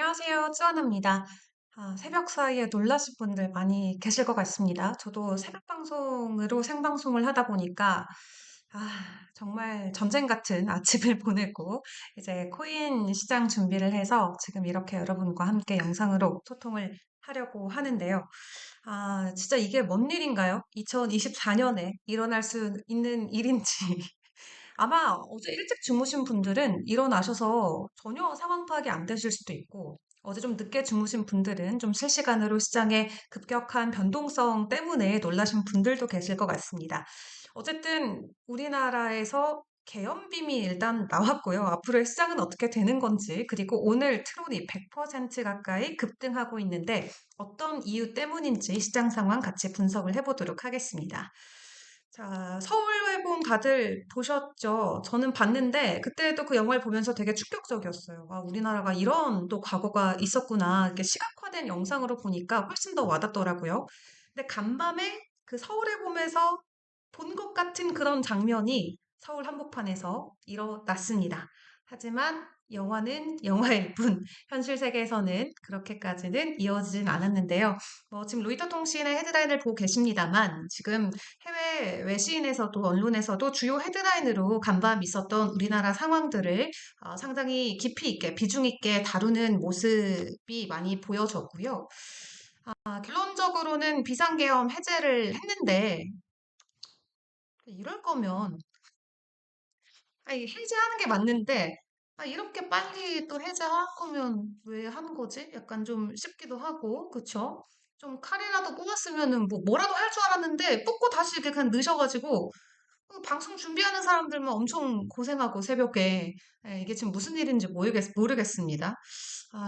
안녕하세요. 쯔아나입니다. 새벽 사이에 놀라신 분들 많이 계실 것 같습니다. 저도 새벽 방송으로 생방송을 하다 보니까, 정말 전쟁 같은 아침을 보내고, 이제 코인 시장 준비를 해서 지금 이렇게 여러분과 함께 영상으로 소통을 하려고 하는데요. 진짜 이게 뭔 일인가요? 2024년에 일어날 수 있는 일인지. 아마 어제 일찍 주무신 분들은 일어나셔서 전혀 상황 파악이 안 되실 수도 있고, 어제 좀 늦게 주무신 분들은 좀 실시간으로 시장의 급격한 변동성 때문에 놀라신 분들도 계실 것 같습니다. 어쨌든 우리나라에서 계엄빔이 일단 나왔고요. 앞으로의 시장은 어떻게 되는 건지, 그리고 오늘 트론이 100% 가까이 급등하고 있는데 어떤 이유 때문인지 시장 상황 같이 분석을 해보도록 하겠습니다. 자, 서울회봉 다들 보셨죠? 저는 봤는데 그때도 그 영화를 보면서 되게 충격적이었어요. 우리나라가 이런 또 과거가 있었구나. 이렇게 시각화된 영상으로 보니까 훨씬 더 와닿더라고요. 근데 간밤에 그 서울회봉에서 본 것 같은 그런 장면이 서울 한복판에서 일어났습니다. 하지만 영화는 영화일 뿐, 현실 세계에서는 그렇게까지는 이어지진 않았는데요. 지금 로이터 통신의 헤드라인을 보고 계십니다만, 지금 해외 외신에서도 언론에서도 주요 헤드라인으로 간밤 있었던 우리나라 상황들을 상당히 깊이 있게, 비중 있게 다루는 모습이 많이 보여졌고요. 결론적으로는 비상계엄 해제를 했는데, 이럴 거면 아니, 해제하는 게 맞는데, 이렇게 빨리 또 해제할 거면 왜 하는 거지? 약간 좀 싶기도 하고, 그쵸? 좀 칼이라도 뽑았으면은 뭐라도 할 줄 알았는데, 뽑고 다시 이렇게 그냥 넣으셔가지고, 방송 준비하는 사람들만 엄청 고생하고 새벽에, 이게 지금 무슨 일인지 모르겠습니다.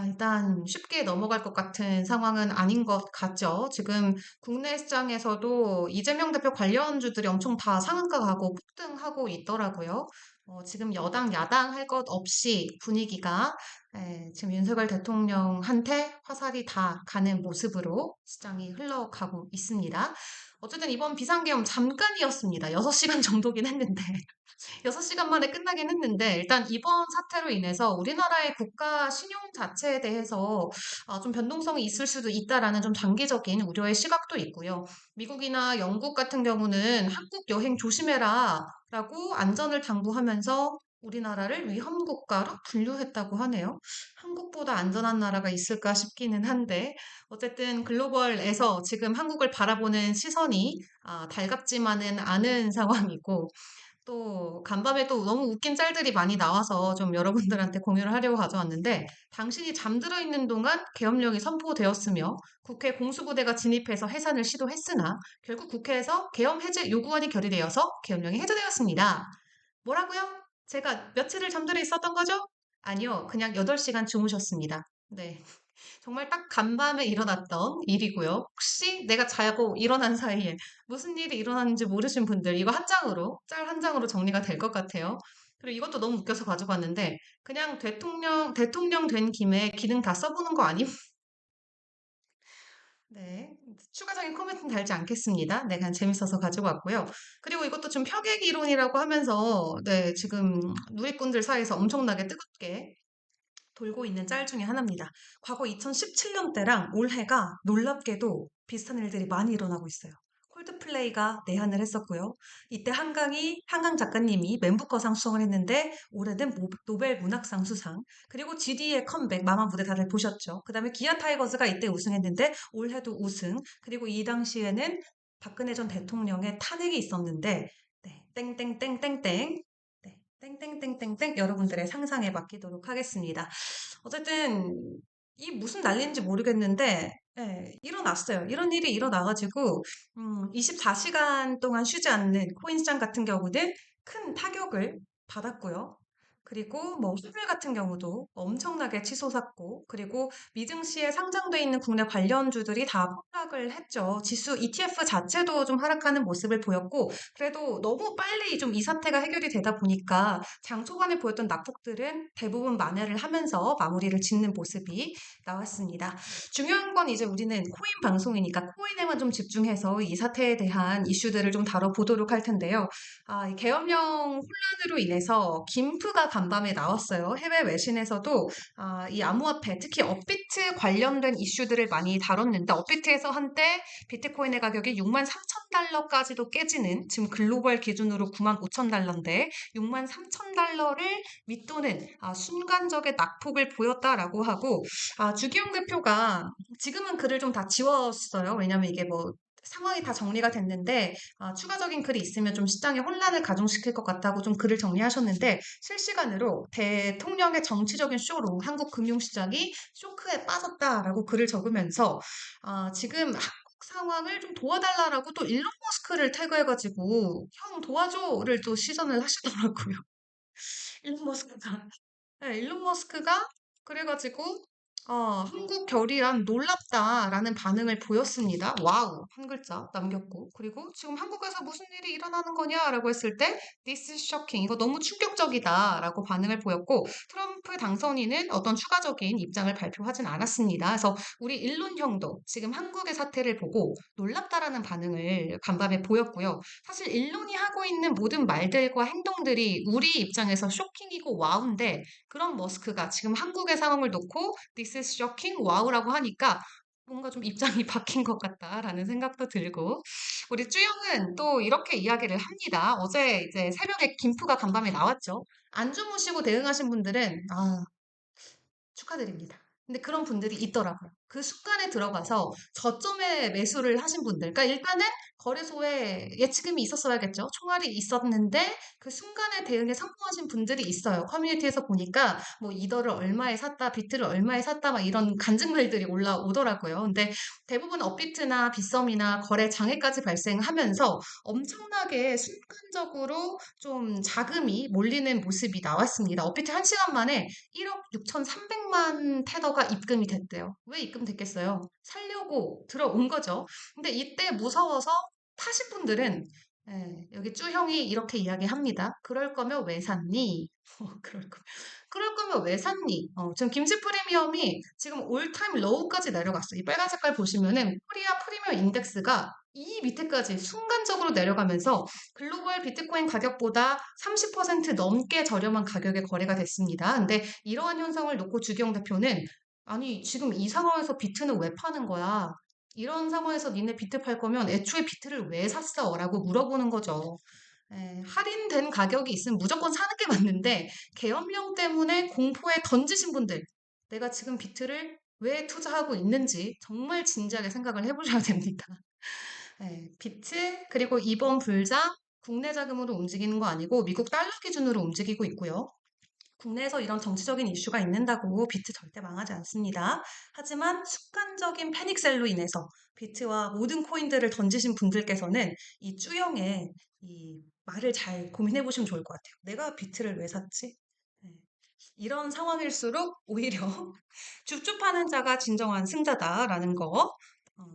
일단 쉽게 넘어갈 것 같은 상황은 아닌 것 같죠. 지금 국내 시장에서도 이재명 대표 관련주들이 엄청 다 상한가 가고 폭등하고 있더라고요. 지금 여당, 야당 할 것 없이 분위기가 지금 윤석열 대통령한테 화살이 다 가는 모습으로 시장이 흘러가고 있습니다. 어쨌든 이번 비상계엄 잠깐이었습니다. 6시간 정도긴 했는데. 6시간 만에 끝나긴 했는데, 일단 이번 사태로 인해서 우리나라의 국가 신용 자체에 대해서 좀 변동성이 있을 수도 있다라는 좀 장기적인 우려의 시각도 있고요. 미국이나 영국 같은 경우는 한국 여행 조심해라 라고 안전을 당부하면서 우리나라를 위험 국가로 분류했다고 하네요. 한국보다 안전한 나라가 있을까 싶기는 한데, 어쨌든 글로벌에서 지금 한국을 바라보는 시선이 달갑지만은 않은 상황이고, 또 간밤에 또 너무 웃긴 짤들이 많이 나와서 좀 여러분들한테 공유를 하려고 가져왔는데, 당신이 잠들어 있는 동안 계엄령이 선포되었으며 국회 공수부대가 진입해서 해산을 시도했으나 결국 국회에서 계엄 해제 요구안이 결의되어서 계엄령이 해제되었습니다. 뭐라고요? 제가 며칠을 잠들어 있었던 거죠? 아니요, 그냥 8시간 주무셨습니다. 네. 정말 딱 간밤에 일어났던 일이고요. 혹시 내가 자고 일어난 사이에 무슨 일이 일어났는지 모르신 분들 이거 한 장으로, 짤 한 장으로 정리가 될 것 같아요. 그리고 이것도 너무 웃겨서 가져갔는데 그냥 대통령 된 김에 기능 다 써보는 거 아님? 네. 추가적인 코멘트는 달지 않겠습니다. 네, 그냥 재밌어서 가지고 왔고요. 그리고 이것도 좀 표객 이론이라고 하면서, 네, 지금 누리꾼들 사이에서 엄청나게 뜨겁게 돌고 있는 짤 중에 하나입니다. 과거 2017년 때랑 올해가 놀랍게도 비슷한 일들이 많이 일어나고 있어요. 콜드플레이가 내한을 했었고요. 이때 한강 작가님이 맨부커상 수상을 했는데 올해는 노벨 문학상 수상. 그리고 GD의 컴백 마마무대 다들 보셨죠? 그 다음에 기아 타이거즈가 이때 우승했는데 올해도 우승. 그리고 이 당시에는 박근혜 전 대통령의 탄핵이 있었는데 네, 땡땡땡땡땡 네, 땡땡땡땡땡 여러분들의 상상에 맡기도록 하겠습니다. 어쨌든 이 무슨 난리인지 모르겠는데 일어났어요. 이런 일이 일어나가지고 24시간 동안 쉬지 않는 코인 시장 같은 경우는 큰 타격을 받았고요. 그리고 뭐 화물 같은 경우도 엄청나게 치솟았고, 그리고 미증시에 상장돼 있는 국내 관련주들이 다 폭락을 했죠. 지수 ETF 자체도 좀 하락하는 모습을 보였고, 그래도 너무 빨리 좀 이 사태가 해결이 되다 보니까 장 초반에 보였던 낙폭들은 대부분 만회를 하면서 마무리를 짓는 모습이 나왔습니다. 중요한 건 이제 우리는 코인 방송이니까 코인에만 좀 집중해서 이 사태에 대한 이슈들을 좀 다뤄보도록 할 텐데요. 이 계엄령 혼란으로 인해서 김프가 간밤에 나왔어요. 해외 외신에서도 이 암호화폐, 특히 업비트 관련된 이슈들을 많이 다뤘는데 업비트에서 한때 비트코인의 가격이 6만 3천 달러까지도 깨지는 지금 글로벌 기준으로 9만 5천 달러인데 6만 3천 달러를 밑도는 순간적인 낙폭을 보였다라고 하고 주기용 대표가 지금은 글을 좀 다 지웠어요. 왜냐면 이게 뭐 상황이 다 정리가 됐는데 추가적인 글이 있으면 좀 시장에 혼란을 가중시킬 것 같다고 좀 글을 정리하셨는데 실시간으로 대통령의 정치적인 쇼로 한국 금융시장이 쇼크에 빠졌다라고 글을 적으면서 지금 한국 상황을 좀 도와달라라고 또 일론 머스크를 태그해가지고 형 도와줘를 또 시전을 하시더라고요. 일론 머스크가. 네, 일론 머스크가 그래가지고 한국 결의안 놀랍다라는 반응을 보였습니다. 와우 한 글자 남겼고 그리고 지금 한국에서 무슨 일이 일어나는 거냐라고 했을 때 This is shocking 이거 너무 충격적이다라고 반응을 보였고 트럼프 당선인은 어떤 추가적인 입장을 발표하진 않았습니다. 그래서 우리 일론 형도 지금 한국의 사태를 보고 놀랍다라는 반응을 간밤에 보였고요. 사실 일론이 하고 있는 모든 말들과 행동들이 우리 입장에서 쇼킹이고 와우인데 그런 머스크가 지금 한국의 상황을 놓고 This is shocking, 와우라고 하니까 뭔가 좀 입장이 바뀐 것 같다라는 생각도 들고 우리 쭈영은 또 이렇게 이야기를 합니다. 어제 이제 새벽에 김프가 간밤에 나왔죠. 안 주무시고 대응하신 분들은 축하드립니다. 근데 그런 분들이 있더라고요. 그 순간에 들어가서 저점에 매수를 하신 분들. 그러니까 일단은 거래소에 예치금이 있었어야겠죠. 총알이 있었는데 그 순간에 대응에 성공하신 분들이 있어요. 커뮤니티에서 보니까 뭐 이더를 얼마에 샀다, 비트를 얼마에 샀다 막 이런 간증글들이 올라오더라고요. 근데 대부분 업비트나 빗썸이나 거래 장애까지 발생하면서 엄청나게 순간적으로 좀 자금이 몰리는 모습이 나왔습니다. 업비트 1시간 만에 1억 6,300만 테더가 입금이 됐대요. 왜 입금됐겠어요? 살려고 들어온 거죠. 근데 이때 무서워서 파신 분들은 여기 쭈형이 이렇게 이야기합니다. 그럴 거면 왜 샀니? 그럴 거면 왜 샀니? 지금 김치 프리미엄이 지금 올타임 로우까지 내려갔어. 이 빨간 색깔 보시면은 코리아 프리미엄 인덱스가 이 밑에까지 순간적으로 내려가면서 글로벌 비트코인 가격보다 30% 넘게 저렴한 가격에 거래가 됐습니다. 근데 이러한 현상을 놓고 주기영 대표는 아니 지금 이 상황에서 비트는 왜 파는 거야? 이런 상황에서 니네 비트 팔 거면 애초에 비트를 왜 샀어? 라고 물어보는 거죠. 할인된 가격이 있으면 무조건 사는 게 맞는데 계엄령 때문에 공포에 던지신 분들 내가 지금 비트를 왜 투자하고 있는지 정말 진지하게 생각을 해보셔야 됩니다. 비트 그리고 이번 불장 국내 자금으로 움직이는 거 아니고 미국 달러 기준으로 움직이고 있고요. 국내에서 이런 정치적인 이슈가 있는다고 비트 절대 망하지 않습니다. 하지만 순간적인 패닉셀로 인해서 비트와 모든 코인들을 던지신 분들께서는 이 쭈영의 이 말을 잘 고민해 보시면 좋을 것 같아요. 내가 비트를 왜 샀지? 네. 이런 상황일수록 오히려 줍줍하는 자가 진정한 승자다라는 거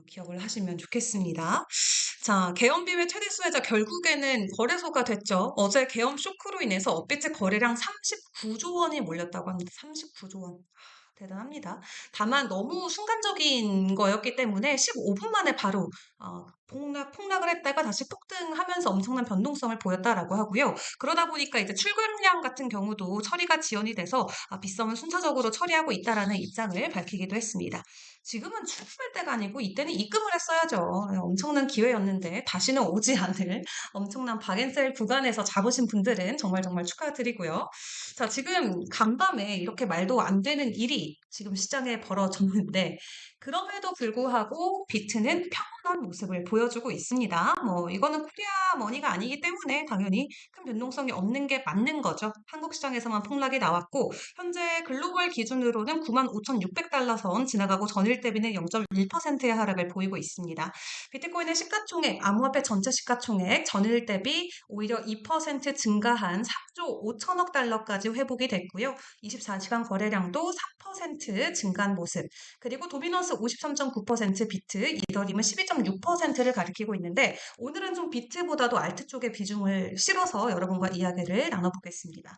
기억을 하시면 좋겠습니다. 자, 계엄 비회 최대 수혜자 결국에는 거래소가 됐죠. 어제 계엄 쇼크로 인해서 업비트 거래량 39조 원이 몰렸다고 합니다. 39조 원. 대단합니다. 다만 너무 순간적인 거였기 때문에 15분 만에 바로 폭락을 했다가 다시 폭등하면서 엄청난 변동성을 보였다라고 하고요. 그러다 보니까 이제 출금량 같은 경우도 처리가 지연이 돼서 빗썸은 순차적으로 처리하고 있다라는 입장을 밝히기도 했습니다. 지금은 출금할 때가 아니고 이때는 입금을 했어야죠. 엄청난 기회였는데 다시는 오지 않을 엄청난 박앤셀 구간에서 잡으신 분들은 정말 정말 축하드리고요. 자, 지금 간밤에 이렇게 말도 안 되는 일이 지금 시장에 벌어졌는데 그럼에도 불구하고 비트는 평온한 모습을 보여주고 있습니다. 뭐 이거는 코리아 머니가 아니기 때문에 당연히 큰 변동성이 없는 게 맞는 거죠. 한국 시장에서만 폭락이 나왔고 현재 글로벌 기준으로는 95,600달러 선 지나가고 전일 대비는 0.1%의 하락을 보이고 있습니다. 비트코인의 시가총액, 암호화폐 전체 시가총액 전일 대비 오히려 2% 증가한 3조 5천억 달러까지 회복이 됐고요. 24시간 거래량도 3% 증가한 모습. 그리고 도미넌스 53.9% 비트, 이더리움은 12.6%를 가리키고 있는데 오늘은 좀 비트보다도 알트 쪽에 비중을 실어서 여러분과 이야기를 나눠보겠습니다.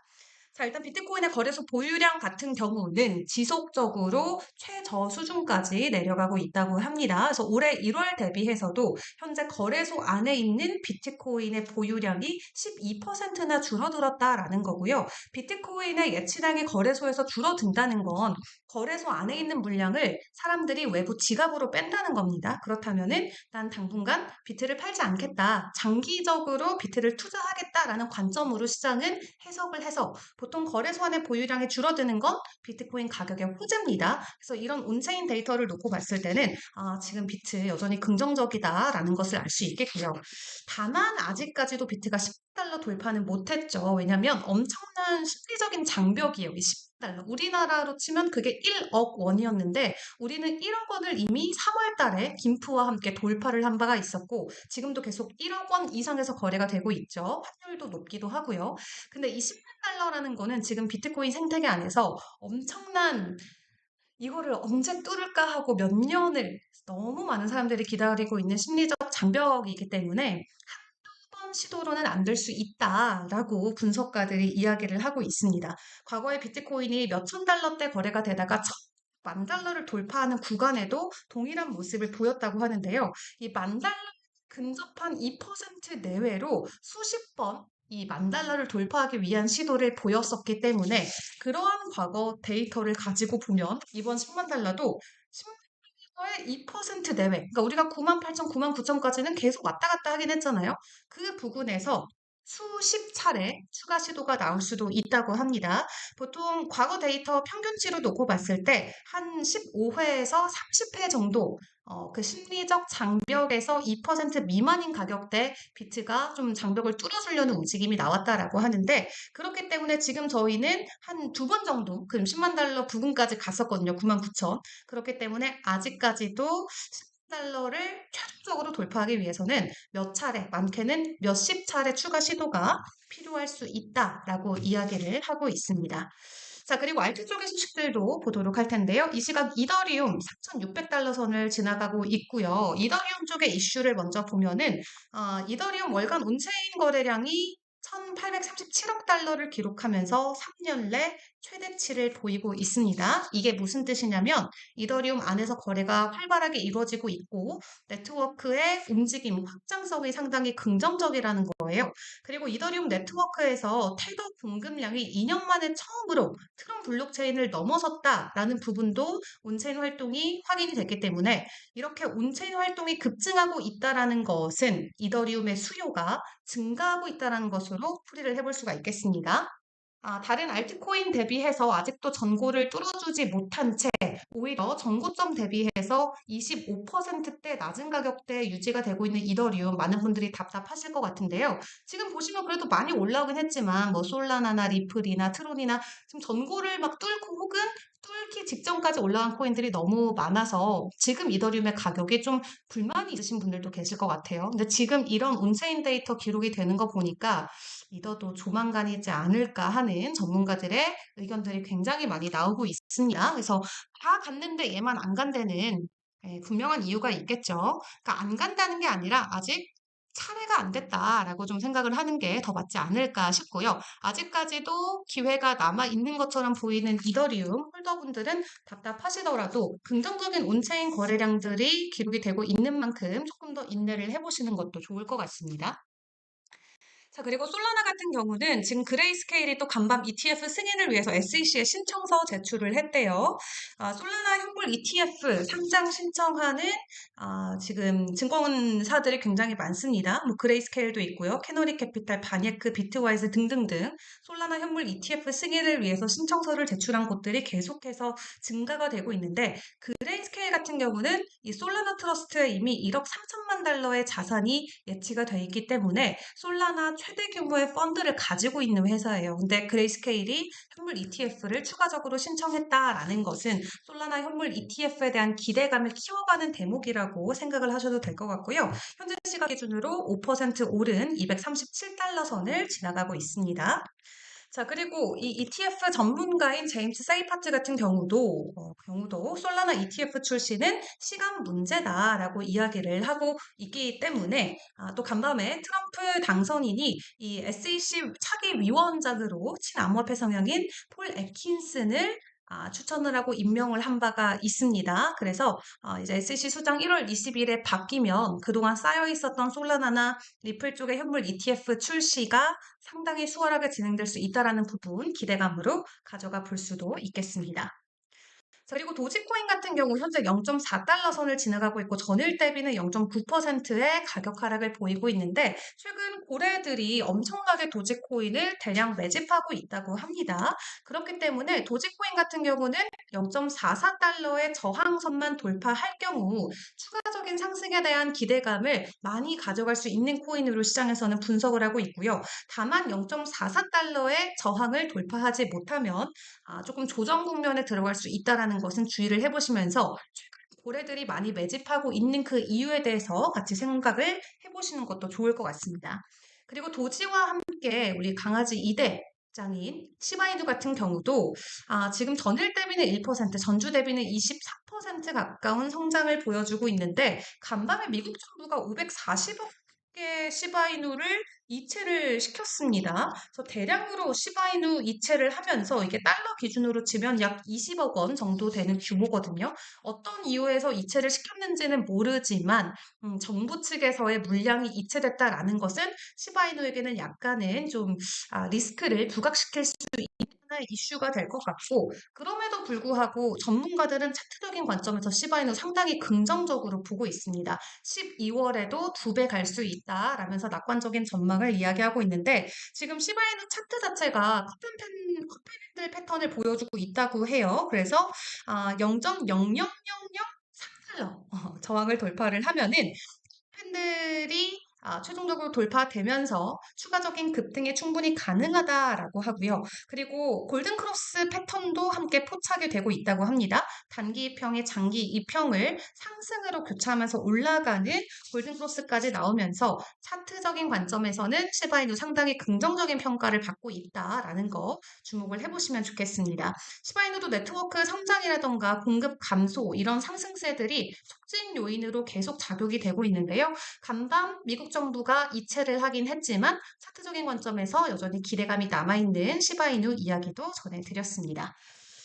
자, 일단 비트코인의 거래소 보유량 같은 경우는 지속적으로 최저 수준까지 내려가고 있다고 합니다. 그래서 올해 1월 대비해서도 현재 거래소 안에 있는 비트코인의 보유량이 12%나 줄어들었다라는 거고요. 비트코인의 예치량이 거래소에서 줄어든다는 건 거래소 안에 있는 물량을 사람들이 외부 지갑으로 뺀다는 겁니다. 그렇다면은 난 당분간 비트를 팔지 않겠다. 장기적으로 비트를 투자하겠다라는 관점으로 시장은 해석을 해서 보통 거래소 안의 보유량이 줄어드는 건 비트코인 가격의 호재입니다. 그래서 이런 온체인 데이터를 놓고 봤을 때는 지금 비트 여전히 긍정적이다라는 것을 알 수 있겠고요. 다만 아직까지도 비트가 10달러 돌파는 못했죠. 왜냐하면 엄청난 심리적인 장벽이에요. 이 10달러. 우리나라로 치면 그게 1억 원이었는데 우리는 1억 원을 이미 3월 달에 김프와 함께 돌파를 한 바가 있었고 지금도 계속 1억 원 이상에서 거래가 되고 있죠. 환율도 높기도 하고요. 근데 이 10만 달러라는 거는 지금 비트코인 생태계 안에서 엄청난 이거를 언제 뚫을까 하고 몇 년을 너무 많은 사람들이 기다리고 있는 심리적 장벽이기 때문에 번 시도로는 안 될 수 있다라고 분석가들이 이야기를 하고 있습니다. 과거에 비트코인이 몇천 달러대 거래가 되다가 첫 만 달러를 돌파하는 구간에도 동일한 모습을 보였다고 하는데요. 이 만 달러 근접한 2% 내외로 수십 번 이 만 달러를 돌파하기 위한 시도를 보였었기 때문에 그러한 과거 데이터를 가지고 보면 이번 10만 달러도 의 2% 내외. 그러니까 우리가 9만 8천, 9만 9천까지는 계속 왔다 갔다 하긴 했잖아요. 그 부분에서 수십 차례 추가 시도가 나올 수도 있다고 합니다. 보통 과거 데이터 평균치로 놓고 봤을 때 한 15회에서 30회 정도 그 심리적 장벽에서 2% 미만인 가격대 비트가 좀 장벽을 뚫어주려는 움직임이 나왔다라고 하는데 그렇기 때문에 지금 저희는 한 두 번 정도 그 10만 달러 부근까지 갔었거든요. 9만 9천. 그렇기 때문에 아직까지도 10달러를 최종적으로 돌파하기 위해서는 몇 차례, 많게는 몇십 차례 추가 시도가 필요할 수 있다라고 이야기를 하고 있습니다. 자, 그리고 알트 쪽의 소식들도 보도록 할 텐데요. 이 시각 이더리움 4,600달러 선을 지나가고 있고요. 이더리움 쪽의 이슈를 먼저 보면은 이더리움 월간 온체인 거래량이 1,837억 달러를 기록하면서 3년 내 최대치를 보이고 있습니다. 이게 무슨 뜻이냐면 이더리움 안에서 거래가 활발하게 이루어지고 있고 네트워크의 움직임, 확장성이 상당히 긍정적이라는 거예요. 그리고 이더리움 네트워크에서 테더 공급량이 2년 만에 처음으로 트론 블록체인을 넘어섰다라는 부분도 온체인 활동이 확인이 됐기 때문에 이렇게 온체인 활동이 급증하고 있다라는 것은 이더리움의 수요가 증가하고 있다는 것으로 풀이를 해볼 수가 있겠습니다. 다른 알트코인 대비해서 아직도 전고를 뚫어주지 못한 채 오히려 전고점 대비해서 25%대 낮은 가격대에 유지가 되고 있는 이더리움 많은 분들이 답답하실 것 같은데요. 지금 보시면 그래도 많이 올라오긴 했지만 뭐 솔라나나 리플이나 트론이나 지금 전고를 막 뚫고 혹은 뚫기 직전까지 올라간 코인들이 너무 많아서 지금 이더리움의 가격에 좀 불만이 있으신 분들도 계실 것 같아요. 근데 지금 이런 온체인 데이터 기록이 되는 거 보니까 믿어도 조만간이지 않을까 하는 전문가들의 의견들이 굉장히 많이 나오고 있습니다. 그래서 다 갔는데 얘만 안 간다는 분명한 이유가 있겠죠. 그러니까 안 간다는 게 아니라 아직 차례가 안 됐다라고 좀 생각을 하는 게 더 맞지 않을까 싶고요. 아직까지도 기회가 남아 있는 것처럼 보이는 이더리움 홀더분들은 답답하시더라도 긍정적인 온체인 거래량들이 기록이 되고 있는 만큼 조금 더 인내를 해보시는 것도 좋을 것 같습니다. 자, 그리고 솔라나 같은 경우는 지금 그레이스케일이 또 간밤 ETF 승인을 위해서 SEC에 신청서 제출을 했대요. 솔라나 현물 ETF 상장 신청하는 지금 증권사들이 굉장히 많습니다. 뭐 그레이스케일도 있고요. 캐너리 캐피탈, 바니에크, 비트와이즈 등등등 솔라나 현물 ETF 승인을 위해서 신청서를 제출한 곳들이 계속해서 증가가 되고 있는데 그레이스케일 같은 경우는 이 솔라나 트러스트에 이미 1억 3천만 달러의 자산이 예치가 돼 있기 때문에 솔라나 최대 규모의 펀드를 가지고 있는 회사예요. 근데 그레이스케일이 현물 ETF를 추가적으로 신청했다라는 것은 솔라나 현물 ETF에 대한 기대감을 키워가는 대목이라고 생각을 하셔도 될 것 같고요. 현재 시각 기준으로 5% 오른 237달러 선을 지나가고 있습니다. 자, 그리고 이 ETF 전문가인 제임스 세이파트 같은 경우도 솔라나 ETF 출시는 시간 문제다라고 이야기를 하고 있기 때문에 또 간밤에 트럼프 당선인이 이 SEC 차기 위원장으로 친암호화폐 성향인 폴 애킨슨을 추천을 하고 임명을 한 바가 있습니다. 그래서 이제 SEC 수장 1월 20일에 바뀌면 그동안 쌓여 있었던 솔라나나 리플 쪽의 현물 ETF 출시가 상당히 수월하게 진행될 수 있다라는 부분 기대감으로 가져가 볼 수도 있겠습니다. 자, 그리고 도지코인 같은 경우 현재 0.4달러 선을 지나가고 있고 전일 대비는 0.9%의 가격 하락을 보이고 있는데 최근 고래들이 엄청나게 도지코인을 대량 매집하고 있다고 합니다. 그렇기 때문에 도지코인 같은 경우는 0.44달러의 저항선만 돌파할 경우 추가적인 상승에 대한 기대감을 많이 가져갈 수 있는 코인으로 시장에서는 분석을 하고 있고요. 다만 0.44달러의 저항을 돌파하지 못하면 조금 조정 국면에 들어갈 수 있다라는 것은 주의를 해보시면서 최근 고래들이 많이 매집하고 있는 그 이유에 대해서 같이 생각을 해보시는 것도 좋을 것 같습니다. 그리고 도지와 함께 우리 강아지 2대 장인 시바이누 같은 경우도 지금 전일 대비는 1%, 전주 대비는 24% 가까운 성장을 보여주고 있는데 간밤에 미국 정부가 540억 개 시바이누를 이체를 시켰습니다. 그래서 대량으로 시바이누 이체를 하면서 이게 달러 기준으로 치면 약 20억 원 정도 되는 규모거든요. 어떤 이유에서 이체를 시켰는지는 모르지만 정부 측에서의 물량이 이체됐다라는 것은 시바이누에게는 약간은 좀 리스크를 부각시킬 수 있는 하나의 이슈가 될 것 같고 그럼에도 불구하고 전문가들은 차트적인 관점에서 시바이누 상당히 긍정적으로 보고 있습니다. 12월에도 2배 갈 수 있다라면서 낙관적인 전망을 이야기하고 있는데 지금 시바이누 차트 자체가 커플밴드 패턴을 보여주고 있다고 해요. 그래서 0.00003달러 저항을 돌파를 하면은 팬들이 최종적으로 돌파되면서 추가적인 급등이 충분히 가능하다라고 하고요. 그리고 골든크로스 패턴도 함께 포착이 되고 있다고 합니다. 단기 2평이 장기 2평을 상승으로 교차하면서 올라가는 골든크로스까지 나오면서 차트적인 관점에서는 시바이누 상당히 긍정적인 평가를 받고 있다라는 거 주목을 해보시면 좋겠습니다. 시바이누도 네트워크 성장이라던가 공급 감소 이런 상승세들이 촉진 요인으로 계속 작용이 되고 있는데요. 간밤 미국 정부가 이체를 하긴 했지만 차트적인 관점에서 여전히 기대감이 남아있는 시바이누 이야기도 전해드렸습니다.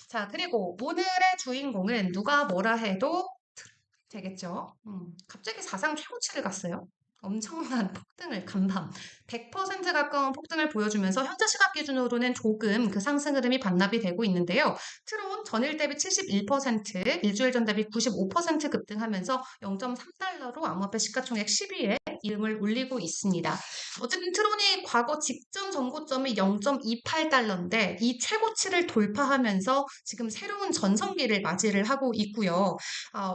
자, 그리고 오늘의 주인공은 누가 뭐라 해도 되겠죠. 갑자기 사상 최고치를 갔어요. 엄청난 폭등을 간밤 100% 가까운 폭등을 보여주면서 현재 시각 기준으로는 조금 그 상승 흐름이 반납이 되고 있는데요. 트론 전일 대비 71%, 일주일 전 대비 95% 급등하면서 0.3달러로 암호화폐 시가총액 10위에 이름을 올리고 있습니다. 어쨌든 트론이 과거 직전 전고점이 0.28달러인데 이 최고치를 돌파하면서 지금 새로운 전성기를 맞이를 하고 있고요.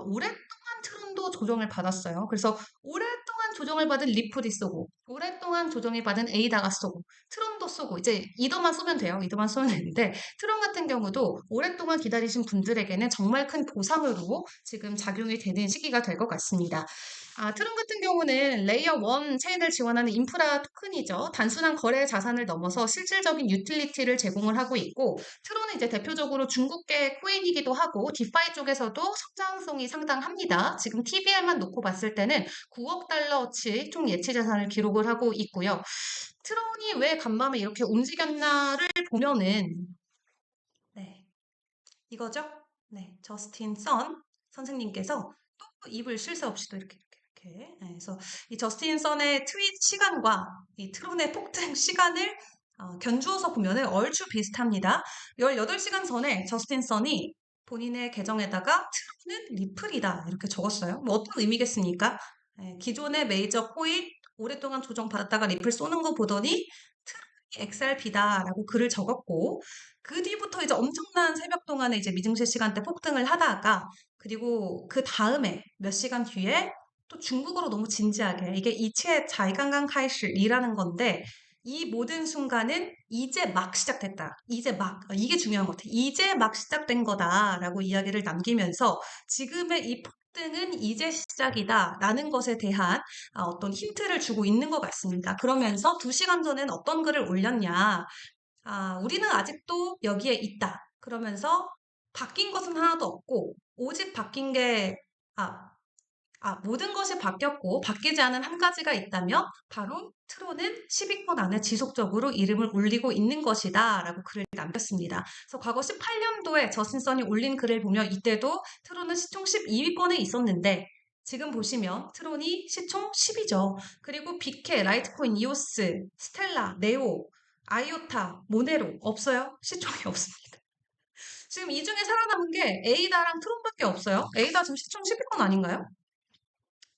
오랫동안 트론도 조정을 받았어요. 그래서 오랫동안 조정을 받은 리플이 쏘고, 오랫동안 조정을 받은 에이다가 쏘고, 트론도 쏘고, 이제 이더만 쏘면 돼요. 이더만 쏘면 되는데, 트론 같은 경우도 오랫동안 기다리신 분들에게는 정말 큰 보상으로 지금 작용이 되는 시기가 될 것 같습니다. 트론 같은 경우는 레이어 1 체인을 지원하는 인프라 토큰이죠. 단순한 거래 자산을 넘어서 실질적인 유틸리티를 제공을 하고 있고, 트론은 이제 대표적으로 중국계 코인이기도 하고, 디파이 쪽에서도 성장성이 상당합니다. 지금 TVL만 놓고 봤을 때는 9억 달러어치 총 예치 자산을 기록을 하고 있고요. 트론이 왜 간밤에 이렇게 움직였나를 보면은, 네, 이거죠? 네, 저스틴 선 선생님께서 또 입을 쉴 새 없이 또 이렇게. 네, 그래서 이 저스틴 선의 트윗 시간과 이 트론의 폭등 시간을 견주어서 보면은 얼추 비슷합니다. 18시간 전에 저스틴 선이 본인의 계정에다가 트론은 리플이다 이렇게 적었어요. 뭐 어떤 의미겠습니까? 네, 기존의 메이저 코인 오랫동안 조정받았다가 리플 쏘는 거 보더니 트론이 XRP다라고 글을 적었고 그 뒤부터 이제 엄청난 새벽 동안에 이제 미증시 시간대 폭등을 하다가 그리고 그 다음에 몇 시간 뒤에 또 중국어로 너무 진지하게 이게 이치의 자이강강 카이실이라는 건데 이 모든 순간은 이제 막 시작됐다. 이제 막 이게 중요한 것 같아. 이제 막 시작된 거다라고 이야기를 남기면서 지금의 이 폭등은 이제 시작이다라는 것에 대한 어떤 힌트를 주고 있는 것 같습니다. 그러면서 2시간 전엔 어떤 글을 올렸냐? 우리는 아직도 여기에 있다. 그러면서 바뀐 것은 하나도 없고, 오직 바뀐 게, 아, 모든 것이 바뀌었고 바뀌지 않은 한 가지가 있다면 바로 트로는 10위권 안에 지속적으로 이름을 올리고 있는 것이다 라고 글을 남겼습니다. 그래서 과거 18년도에 저신선이 올린 글을 보면 이때도 트로는 시총 12위권에 있었는데 지금 보시면 트론이 시총 10위죠. 그리고 비케, 라이트코인, 이오스, 스텔라, 네오, 아이오타, 모네로 없어요. 시총이 없습니다. 지금 이 중에 살아남은 게 에이다랑 트론밖에 없어요. 에이다 지금 시총 10위권 아닌가요?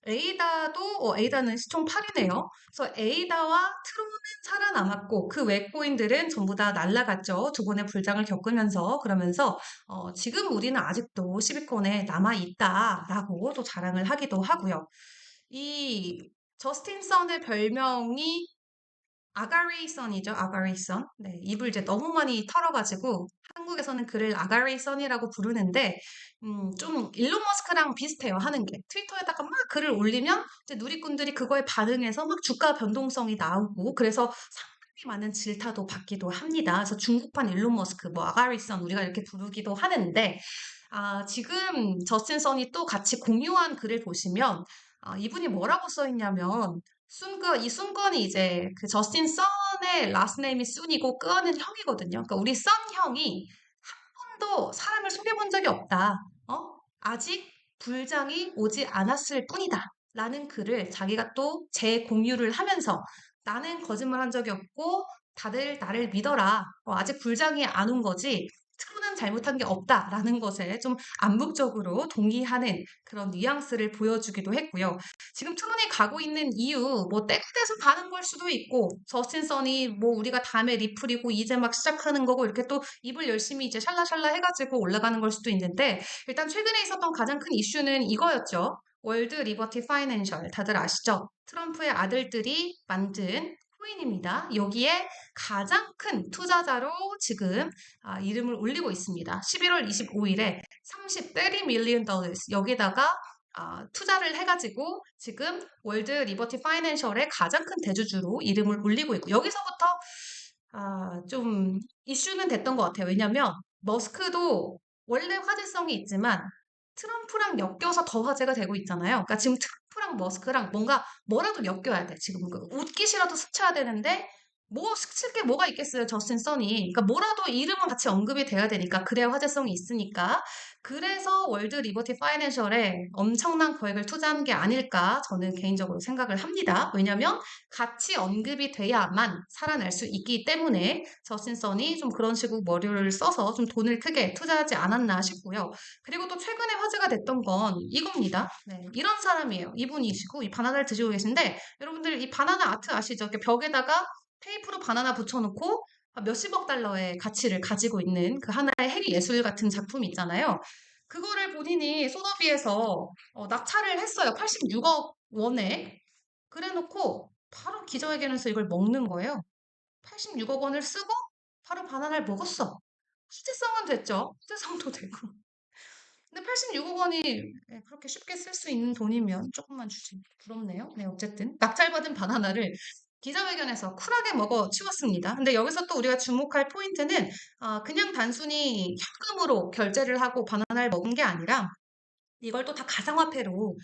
에이다는 시총 8이네요. 그래서 에이다와 트론은 살아남았고 그 외 코인들은 전부 다 날라갔죠. 두 번의 불장을 겪으면서 그러면서 지금 우리는 아직도 10위권에 남아있다라고 또 자랑을 하기도 하고요. 이 저스틴 선의 별명이 아가레이선이죠. 아가레이선. 네, 입을 이제 너무 많이 털어가지고 한국에서는 그를 아가레이선이라고 부르는데 좀 일론 머스크랑 비슷해요. 하는 게. 트위터에다가 막 글을 올리면 이제 누리꾼들이 그거에 반응해서 막 주가 변동성이 나오고 그래서 상당히 많은 질타도 받기도 합니다. 그래서 중국판 일론 머스크, 뭐 아가레이선 우리가 이렇게 부르기도 하는데 지금 저스틴 선이 또 같이 공유한 글을 보시면 이분이 뭐라고 써 있냐면 이 순건이 이제 그 저스틴 썬의 라스트 네임이 순이고 끄어는 형이거든요. 그러니까 우리 썬 형이 한 번도 사람을 속여본 적이 없다. 아직 불장이 오지 않았을 뿐이다. 라는 글을 자기가 또 재공유를 하면서 나는 거짓말한 적이 없고 다들 나를 믿어라. 아직 불장이 안 온 거지. 트루는 잘못한 게 없다라는 것에 좀 암묵적으로 동의하는 그런 뉘앙스를 보여주기도 했고요. 지금 트론이 가고 있는 이유, 뭐 때가 돼서 가는 걸 수도 있고, 저스틴 선이 뭐 우리가 다음에 리플이고 이제 막 시작하는 거고 이렇게 또 입을 열심히 이제 샬라샬라 해가지고 올라가는 걸 수도 있는데, 일단 최근에 있었던 가장 큰 이슈는 이거였죠. 월드 리버티 파이낸셜 다들 아시죠? 트럼프의 아들들이 만든 코인입니다. 여기에 가장 큰 투자자로 지금 이름을 올리고 있습니다. 11월 25일에 30 밀리언 달러스 여기다가 투자를 해가지고 지금 월드 리버티 파이낸셜의 가장 큰 대주주로 이름을 올리고 있고 여기서부터 좀 이슈는 됐던 것 같아요. 왜냐면 머스크도 원래 화제성이 있지만 트럼프랑 엮여서 더 화제가 되고 있잖아요. 그러니까 지금 트럼프랑 머스크랑 뭐라도 엮여야 돼. 지금 웃기시라도 스쳐야 되는데 뭐 스칠 게 뭐가 있겠어요. 저스틴 써니. 그러니까 뭐라도 이름은 같이 언급이 돼야 되니까 그래야 화제성이 있으니까. 그래서 월드 리버티 파이낸셜에 엄청난 거액을 투자한 게 아닐까 저는 개인적으로 생각을 합니다. 왜냐면 같이 언급이 돼야만 살아날 수 있기 때문에 저스틴 선이 좀 그런 식으로 머리를 써서 좀 돈을 크게 투자하지 않았나 싶고요. 그리고 또 최근에 화제가 됐던 건 이겁니다. 네, 이런 사람이에요. 이분이시고 이 바나나를 드시고 계신데 여러분들 이 바나나 아트 아시죠? 이렇게 벽에다가 테이프로 바나나 붙여놓고 몇십억 달러의 가치를 가지고 있는 그 하나의 핵 예술 같은 작품이 있잖아요. 그거를 본인이 소더비에서 낙찰을 했어요. 86억 원에. 그래놓고 바로 기자회견에서 이걸 먹는 거예요. 86억 원을 쓰고 바로 바나나를 먹었어. 수지성은 됐죠. 수지성도 되고. 근데 86억 원이 그렇게 쉽게 쓸 수 있는 돈이면 조금만 주지. 부럽네요. 네, 어쨌든 낙찰받은 바나나를 기자회견에서 쿨하게 먹어 치웠습니다. 근데 여기서 또 우리가 주목할 포인트는 그냥 단순히 현금으로 결제를 하고 바나나를 먹은 게 아니라 이걸 또 다 가상화폐로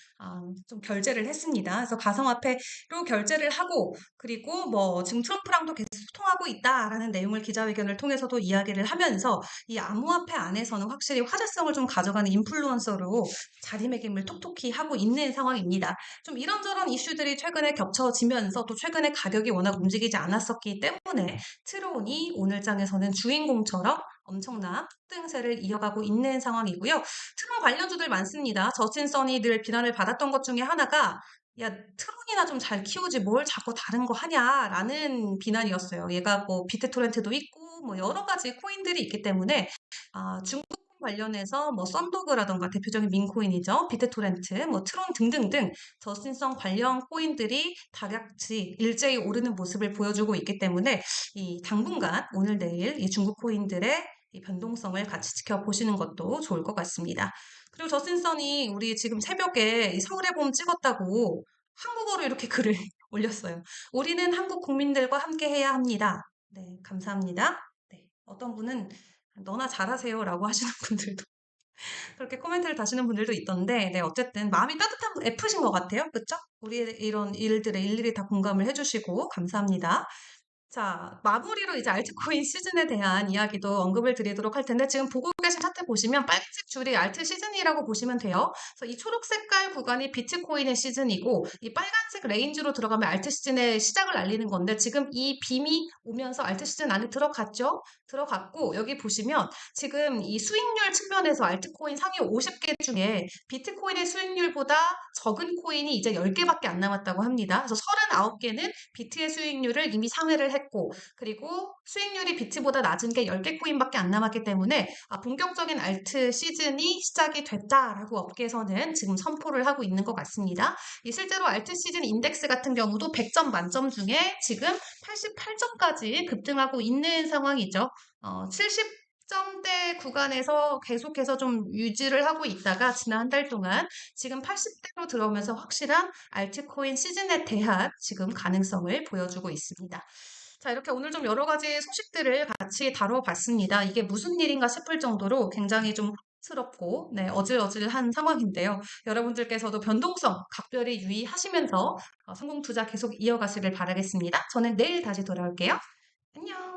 좀 결제를 했습니다. 그래서 가상화폐로 결제를 하고 그리고 뭐 지금 트럼프랑도 계속 소통하고 있다라는 내용을 기자회견을 통해서도 이야기를 하면서 이 암호화폐 안에서는 확실히 화제성을 좀 가져가는 인플루언서로 자리매김을 톡톡히 하고 있는 상황입니다. 좀 이런저런 이슈들이 최근에 겹쳐지면서 또 최근에 가격이 워낙 움직이지 않았었기 때문에 트론이 오늘 장에서는 주인공처럼 엄청난 폭등세를 이어가고 있는 상황이고요. 트론 관련주들 많습니다. 저스틴 선이 늘 비난을 받았던 것 중에 하나가 야, 트론이나 좀 잘 키우지 뭘 자꾸 다른 거 하냐라는 비난이었어요. 얘가 뭐 비트토렌트도 있고 뭐 여러 가지 코인들이 있기 때문에 중국 관련해서 뭐 썬도그라던가 대표적인 민코인이죠. 비트토렌트, 뭐 트론 등등등 저스틴성 관련 코인들이 다같이 일제히 오르는 모습을 보여주고 있기 때문에 이 당분간 오늘 내일 이 중국 코인들의 이 변동성을 같이 지켜보시는 것도 좋을 것 같습니다. 그리고 저스틴 선이 우리 지금 새벽에 이 서울의 봄 찍었다고 한국어로 이렇게 글을 올렸어요. 우리는 한국 국민들과 함께 해야 합니다. 네, 감사합니다. 어떤 분은 너나 잘하세요라고 하시는 분들도 그렇게 코멘트를 다시는 분들도 있던데, 네, 어쨌든 마음이 따뜻한 F신 것 같아요. 그쵸? 우리의 이런 일들에 일일이 다 공감을 해주시고 감사합니다. 자, 마무리로 이제 알트코인 시즌에 대한 이야기도 언급을 드리도록 할 텐데, 지금 보고 계신 차트 보시면 빨간색 줄이 알트 시즌이라고 보시면 돼요. 그래서 이 초록 색깔 구간이 비트코인의 시즌이고, 이 빨간색 레인지로 들어가면 알트 시즌의 시작을 알리는 건데, 지금 이 빔이 오면서 알트 시즌 안에 들어갔죠? 들어갔고, 여기 보시면 지금 이 수익률 측면에서 알트코인 상위 50개 중에 비트코인의 수익률보다 적은 코인이 이제 10개밖에 안 남았다고 합니다. 그래서 39개는 비트의 수익률을 이미 상회를 했고, 그리고 수익률이 비트보다 낮은 게 10개 코인밖에 안 남았기 때문에 본격적인 알트 시즌이 시작이 됐다라고 업계에서는 지금 선포를 하고 있는 것 같습니다. 이 실제로 알트 시즌 인덱스 같은 경우도 100점 만점 중에 지금 88점까지 급등하고 있는 상황이죠. 70점대 구간에서 계속해서 좀 유지를 하고 있다가 지난 한 달 동안 지금 80대로 들어오면서 확실한 알트코인 시즌에 대한 지금 가능성을 보여주고 있습니다. 자, 이렇게 오늘 좀 여러 가지 소식들을 같이 다뤄봤습니다. 이게 무슨 일인가 싶을 정도로 굉장히 좀 스럽고 네, 어질어질한 상황인데요. 여러분들께서도 변동성 각별히 유의하시면서 성공 투자 계속 이어가시길 바라겠습니다. 저는 내일 다시 돌아올게요. 안녕.